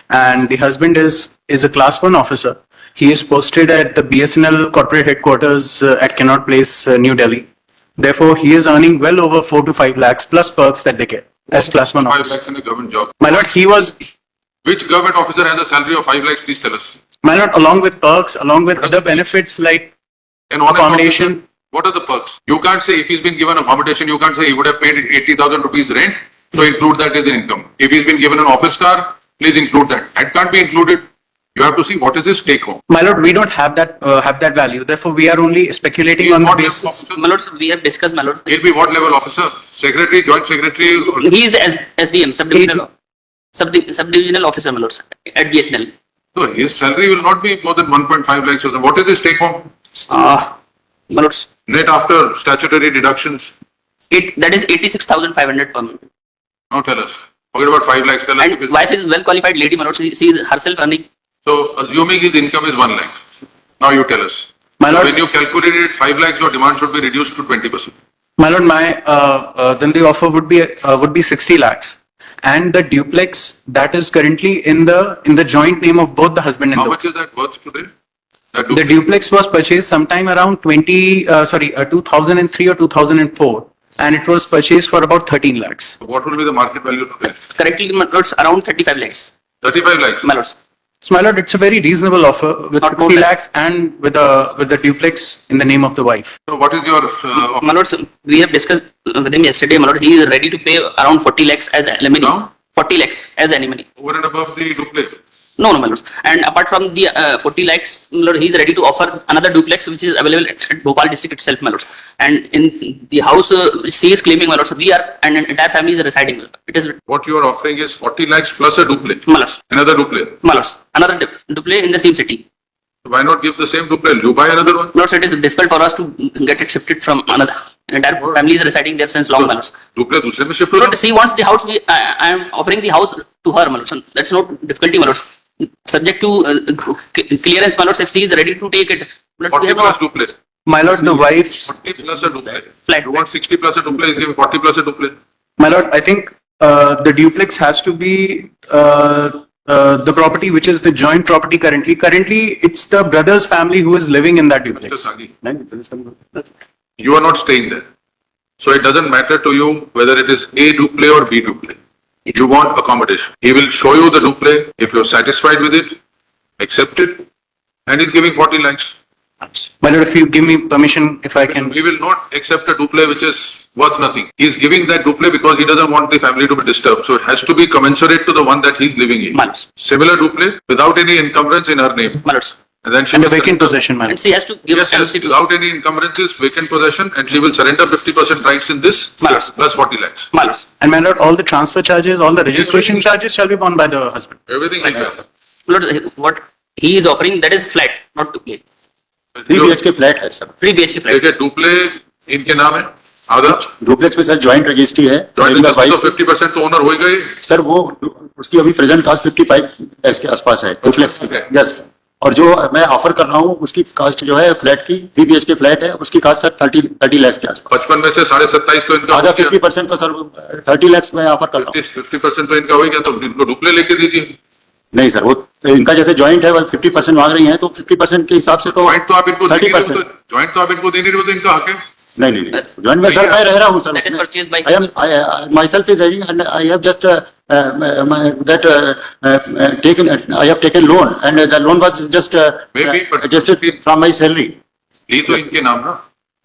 and the husband is a class 1 officer. He is posted at the BSNL corporate headquarters at Connaught Place, New Delhi. Therefore, he is earning well over 4 to 5 lakhs plus perks that they get as class 1 5 officer. lakhs in a government job. My lord, he was, Which government officer has a salary of 5 lakhs? Please tell us. my lord, along with perks, along with other benefits like An honest accommodation. officer, what are the perks? You can't say if he's been given accommodation, you can't say he would have paid 80,000 rupees rent, so include that as an income. If he's been given an office car, please include that. That can't be included. You have to see what is his take home. My lord, we don't have that value. Therefore, we are only speculating He is on the what level basis. officer? My lord, we have discussed, my lord. He'll be what level officer? Secretary, joint secretary? He is SDM, subdivisional officer, my lord, at BSNL. So his salary will not be more than 1.5 lakhs. What is his take home? My lord, Net after statutory deductions. that is 86,500 per month. Now tell us. Forget about 5 lakhs. Tell us. And Because, wife is well qualified lady, my lord. She is herself earning. so assuming his income is 1 lakh. Now you tell us. My So lord, when you calculate it, 5 lakhs, your demand should be reduced to 20%. my lord, then the offer would be 60 lakhs, and the duplex that is currently in the joint name of both the husband and How the much is that worth today? That The duplex? duplex was purchased sometime around 2003 or 2004, and it was purchased for about 13 lakhs. What will be the market value today? Currently, my lord, around 35 lakhs. 35 lakhs. My lord. So, my lord, it's a very reasonable offer with Not more 50 than- lakhs and with the duplex in the name of the wife. So what is your My lord, we have discussed with him yesterday, my lord. He is ready to pay around 40 lakhs as alimony. Now? 40 lakhs as alimony. over and above the duplex? No, my lord. And apart from the 40 lakhs, my lord, he is ready to offer another duplex which is available at Bhopal district itself, my lord. And in the house she is claiming, my lord. So we are, and an entire family is residing, my lord. It is, What you are offering is 40 lakhs plus a duplex. my lord. Another duplex. My lord. Another duplex in the same city. Why not give the same duplex? You buy another one. My lord, so it is difficult for us to get it shifted from another. Entire family is residing there since long, my lord. Duplex दूसरे में shift My हो lord, she wants the house. I am offering the house to her, my lord. So that's not difficulty, my lord. Subject to clearance, my lord. If she is ready to take it, my lord, 40 we have plus no duplex. My lord, the wife's 40 plus a duplex. flat. You want 60 plus a duplex, give 40 plus a duplex. My lord, I think the duplex has to be the property which is the joint property currently. Currently, it's the brother's family who is living in that Mr. duplex. Sagi, you are not staying there. So it doesn't matter to you whether it is A duplex or B duplex. You want accommodation. He will show you the duplex. If you're satisfied with it, accept it. And he's giving 40 lakhs. My lord, if you give me permission, if I can. We will not accept a duplex which is worth nothing. He's giving that duplex because he doesn't want the family to be disturbed. So it has to be commensurate to the one that he's living in. My lord. Similar duplex without any encumbrance in her name. My lord. And then she And a will vacant surrender- possession, my And lord. she has to give Yes, yes, LC to without any encumbrances, vacant possession, and she will surrender 50% rights in this My lord. plus 40 lakhs. my lord. And my lord, all the transfer charges, all the registration charges shall be borne by the husband. Everything will be there. My lord, what he is offering, that is flat, not duplex. 3 BHK flat है sir. 3 BHK flat. देखिए Dupleix इनके नाम है आधा duplex में sir joint registry है. Joint मेरा तो वाइफ 50% तो ओनर हो ही गए. सर वो उसकी अभी प्रेजेंट कास्ट 55 लैक्स के आसपास है डुप्लेक्स की. Okay. यस. और जो मैं ऑफर कर रहा हूँ उसकी कास्ट जो है फ्लैट की 3 BHK फ्लैट है उसकी कास्ट सर 30 लैक्स के आसपास. 55 में से 27.5 तो इनका आधा 50% तो सर 30 लैक्स में ऑफर कर रहा हूँ. 50% तो इनका हो गया, तो इनको डुप्ले लेके दीजिए. नहीं सर, वो इनका जैसे जॉइंट है 50% मांग रही है तो 50% के हिसाब से तो ज्वाइंट तो आप इनको दे नहीं रहे हो, 30%. तो ज्वाइंट तो आप इनको दे नहीं रहे हो, तो इनका हक है. नहीं नहीं नहीं जॉइंट में सर मैं रह रहा हूँ sir. That is purchased by- I myself is having and I have just I have taken loan and the loan was just Maybe, but- adjusted from my salary. ली तो इनके नाम ना,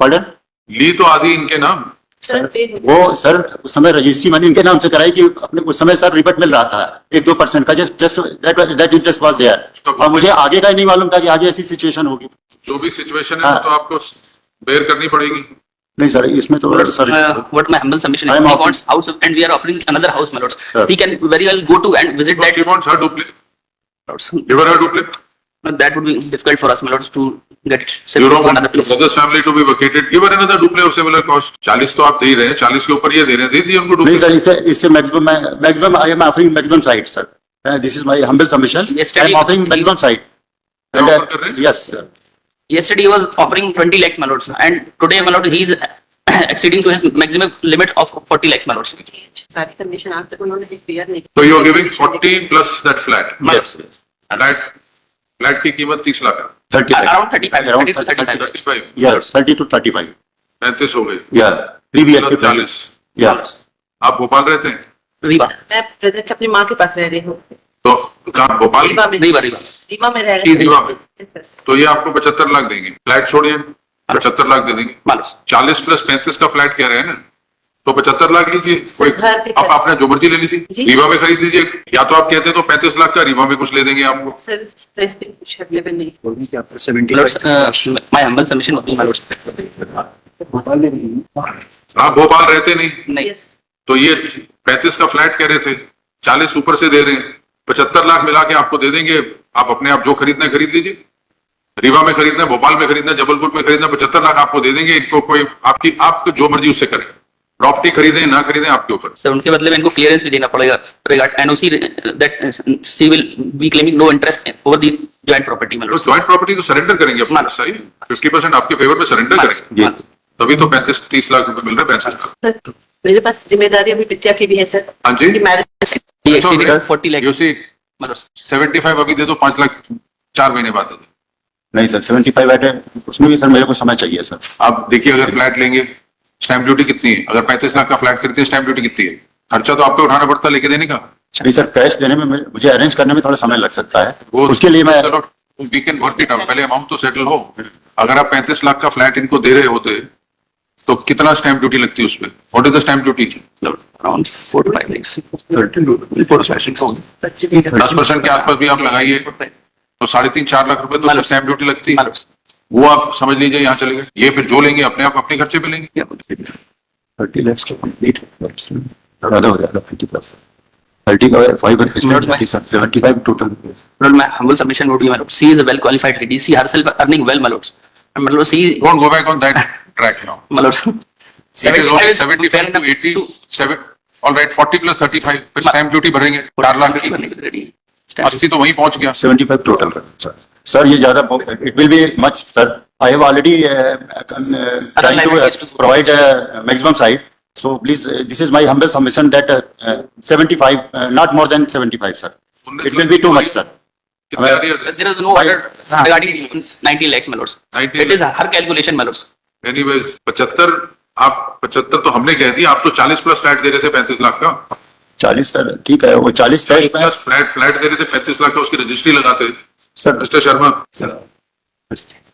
Pardon? ली तो आधी इनके नाम. वो सर उस समय रजिस्ट्री मैंने इनके नाम से कराई कि अपने उस समय सर रिबेट मिल रहा था 1-2% का just that interest was there. और मुझे आगे का ही नहीं मालूम था कि आगे ऐसी सिचुएशन होगी. जो भी सिचुएशन है हाँ. वो तो आपको बेयर करनी पड़ेगी. नहीं सर इसमें तो sir What my humble submission I is, am he offering- wants house and we are offering another house, my lords. Sir. He can very well go to and visit that. He wants her duplex. Lords. Give her her duplex. That would be difficult for us, my lords, to get it You settled don't to want another your place. brother's family to be vacated. Give her another duplex of similar cost. 40 तो आप दे ही रहे हैं, 40 के ऊपर ये दे रहे हैं, दे दिए उनको नहीं duplex. सर इससे maximum I am offering maximum site sir. This is my humble submission. Yes, I am offering maximum site. क्या offer कर रहे हैं? Yes sir. Yesterday he was offering 20 lakhs, my lords, and today, my lord, he is exceeding to his maximum limit of 40 lakhs, my lords. सारी condition आज तक उन्होंने clear नहीं So you are giving 40 plus that flat. My lords. Flat की कीमत 30 लाख है. 35. Around 35, Around 30 to 35. 35. Yes, 30 to 35. 35 हो गए. Yeah, previous. 40. Yeah. आप भोपाल रहते हैं? Riva. मैं प्रेजेंट अपनी माँ के पास रह रही हूँ तो कहाँ भोपाल? रीवा में Riva, Riva. रीवा में रह की रही रीवा में. हूँ सर। तो ये आपको 75 लाख देंगे. फ्लैट छोड़िए, 75 लाख दे देंगे. My lords. 40 प्लस 35 का फ्लैट कह रहे हैं ना, तो 75 लाख लीजिए. कोई घर पे आप अपना जो मर्जी ले लीजिए. जी। रीवा में खरीद लीजिए, या तो आप कहते हैं तो 35 लाख का रीवा में कुछ ले देंगे आपको. सर प्रेस पे कुछ अवेलेबल नहीं My lords, my humble submission would be, my lords. आप भोपाल रहते नहीं, नहीं. यस तो ये 35 का फ्लैट कह रहे थे, 40 ऊपर से दे रहे हैं, 75 लाख मिला के आपको दे देंगे. आप अपने आप जो खरीदना है खरीद लीजिए. रीवा में खरीदना है, भोपाल में खरीदना है, जबलपुर में खरीदना, 75 लाख आपको दे देंगे. इनको कोई आपको जो मर्जी उससे करें. प्रॉपर्टी खरीदें ना खरीदें आपके ऊपर. सर उनके बदले में इनको क्लियरेंस भी देना पड़ेगा regard NOC that she will be claiming no interest over the joint property, my तो lords. ज्वाइंट प्रॉपर्टी तो सरेंडर करेंगे अपना सारी 50% आपके फेवर में सरेंडर करेंगे. तभी तो 35-30 लाख रुपए मिल रहे हैं 65 लाख. सर मेरे पास जिम्मेदारी अभी बिटिया की भी है सर हाँ जी. मैरिज ये exceeded 40 यू lakhs, सी my lords. 75 अभी दे दो, 5 लाख 4 महीने बाद दे दो. नहीं सर, 75 है, उसमें भी सर मेरे को समय चाहिए सर. आप देखिए, अगर फ्लैट लेंगे स्टैंप ड्यूटी कितनी है? अगर 35 लाख का फ्लैट खरीदते हैं स्टैंप ड्यूटी कितनी है? खर्चा तो आपको उठाना पड़ता है लेके देने का. नहीं सर, कैश देने में मुझे अरेंज करने में थोड़ा समय लग सकता है. वो उसके लिए मैं चलो we can work it out. पहले अमाउंट तो सेटल हो. अगर आप 35 लाख का फ्लैट इनको दे रहे होते तो कितना स्टैंप ड्यूटी लगती है उसपे? What is the stamp duty? Around 4 to 5 lakhs. 10% के आसपास भी आप लगाइए तो 3.5-4 लाख रुपए तो स्टैंप ड्यूटी लगती है. My lords. वो आप समझ लीजिए यहाँ चले गए. ये फिर जो लेंगे अपने आप अपने खर्चे पे लेंगे. 30 lakhs to complete. ज़्यादा हो जाएगा 50 plus. 30 का 5 Lord, my- 75 total. Lord, my humble submission would be, my lords. She is a well qualified lady. She herself earning well, my lords. And my lords, she, Don't go back on that track now. my lords. It is only 75 to 80, 7, all right, 40 plus 35, फिर stamp duty भरेंगे 4 लाख की. 80 तो वहीं पहुंच गया. 75 total sir. Sir ये ज़्यादा it will be much sir. I have already trying to provide maximum site. So please, this is my humble submission that 75, not more than 75 sir. It will be too much sir. कितने आ रही है? There is no order regarding 90 lakhs, my lords. 90 It is her calculation, my lords. Anyways, 75, आप 75 तो हमने कह दिया. आप तो 40 प्लस फ्लैट दे रहे थे 35 लाख का. 40 सर ठीक है, वो 40 कैश में प्लस फ्लैट दे रहे थे 35 लाख का, उसकी रजिस्ट्री लगाते. Sir. Mister Sharma,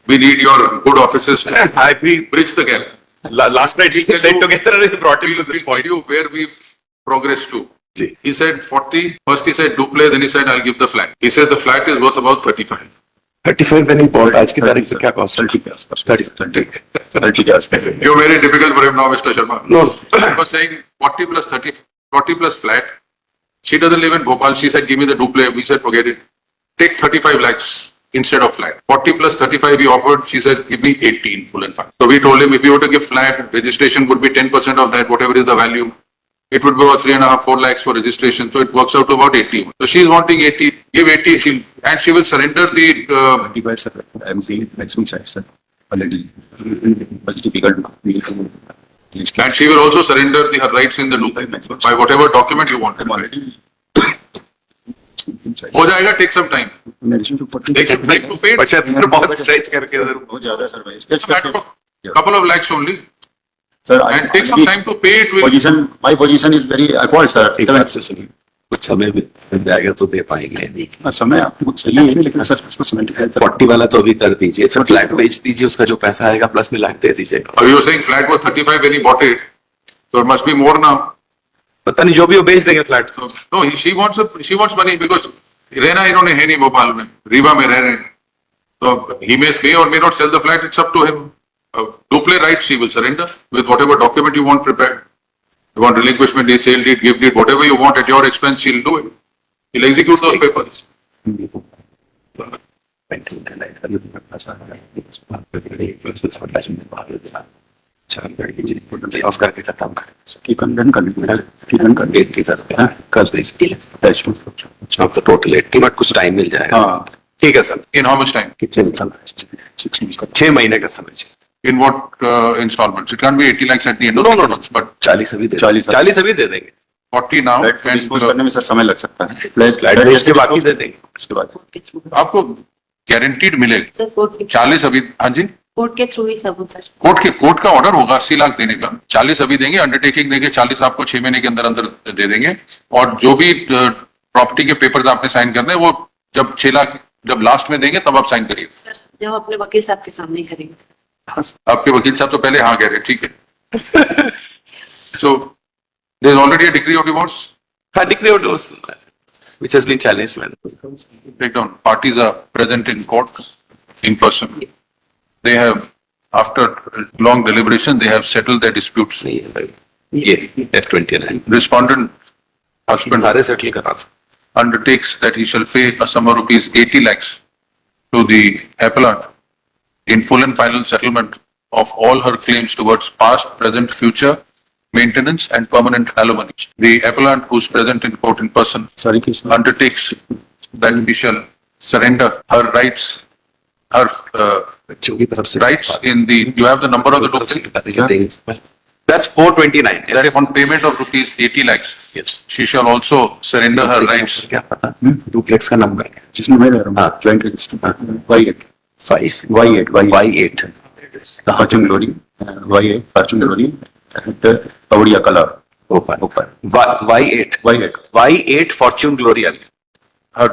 we need your good offices to I agree. bridge the gap. Last night we said together and brought you to this We'll point. tell you where we progress to. जी. He said 40, first he said duple, then he said I'll give the flat. He said the flat is worth about 35. 35 when he bought, आज की तारीख से क्या cost है? 30 के आसपास. 30 के आसपास. You're very difficult for him now, Mr. Sharma. No. I was saying 40 plus 30, 40 plus flat. She doesn't live in Bhopal. She said, give me the duple. We said, forget it. Take 35 lakhs instead of flat. 40 plus 35 we offered. She said, give me 18 full and fine. So we told him if you were to give flat, registration would be 10% of that, whatever is the value. It would be about 3.5-4 lakhs for registration. So it works out to about 80. So she's wanting 80. Give 80. And she will surrender the 25 sir. I'm the maximum size sir. Already. Much difficult. and she will also surrender her rights in the duple by whatever document you want. हो जाएगा, take some time. Take some time to pay it. 75 बहुत stretch करके जरूर. बहुत ज्यादा sir भाई. It's a matter of couple of lakhs only. Sir, And take some time to pay it with. My position is very equal sir. एक बात से सुनिए, कुछ समय मिल जाएगा तो दे पाएंगे. समय आपको चाहिए ही, लेकिन सर इसको 75 40 वाला तो अभी कर दीजिए, फिर फ्लैट बेच दीजिए, उसका जो पैसा आएगा प्लस में लाख दे दीजिए. You were saying flat was 35 when he bought it. So it must be more now. पता नहीं जो भी वो बेच देंगे flat. So, no, she wants money because रहना इन्होंने है नहीं भोपाल में, रीवा में रह रहे हैं. So he may or may not sell the flat. It's up to him. Duple rights she will surrender with whatever document you want prepared. You want relinquishment deed, sale deed, gift deed, whatever you want at your expense, she'll do it. He'll execute those papers. Of करके खत्म कर की कंडन कर कर दीजिए. अब तो total 80 but कुछ टाइम मिल जाएगा. हाँ. ठीक है sir. In how much time? कितने 6 महीने का समय चाहिए. In what installments? It can't be 80 lakhs at the end of No, the no, no. month, but 40 अभी दे 40 40 अभी दे देंगे 40 now. फ्लैट and, डिस्पोज करने में सर समय लग सकता है फ्लैट बेच के बाकी दे देंगे उसके बाद कोर्ट के थ्रू आपको गारंटीड मिलेगा। सर कोर्ट के 40 अभी, हाँ जी, कोर्ट के थ्रू ही सब हो सर। कोर्ट का ऑर्डर होगा 80 लाख देने का, 40 अभी देंगे, अंडरटेकिंग देंगे, 40 आपको 6 महीने के अंदर अंदर दे देंगे। और जो भी प्रॉपर्टी के पेपर्स आपने साइन करने हैं, वो जब 6 लाख जब लास्ट में देंगे तब आप साइन करिए। सर जब अपने वकील साहब के सामने ही करेंगे। आपके वकील साहब तो पहले हाँ कह रहे, ठीक है। So there is already a decree of divorce. हाँ decree of divorce which has been challenged man Take down. Parties are present in court in person. They have, after long deliberation, they have settled their disputes. नहीं है भाई ये F29 Respondent husband सारे settle करा undertakes that he shall pay a sum of rupees 80 lakhs to the appellant in full and final settlement of all her claims towards past, present, future maintenance and permanent alimony. The appellant, who is present in court in person, sorry Krishna undertakes that he shall surrender her rights, her बच्चों की तरफ से rights in the, you have the number of the document? that's 429 That on payment of rupees 80 lakhs, yes she shall also surrender her rights. क्या पता duplex का number जिसमें मैं रह रहा हूँ हाँ। Joint register Y8 5 Y8 Y8 Fortune glory Y8 Fortune glory Pawariya colour ऊपर Y8 Y8 Y8 Fortune glory आ गया Her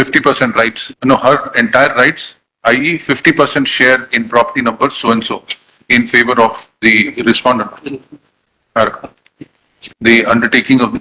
50% rights, no, her entire rights, i.e. 50% share in property number so and so in favor of the respondent. Her, the undertaking of any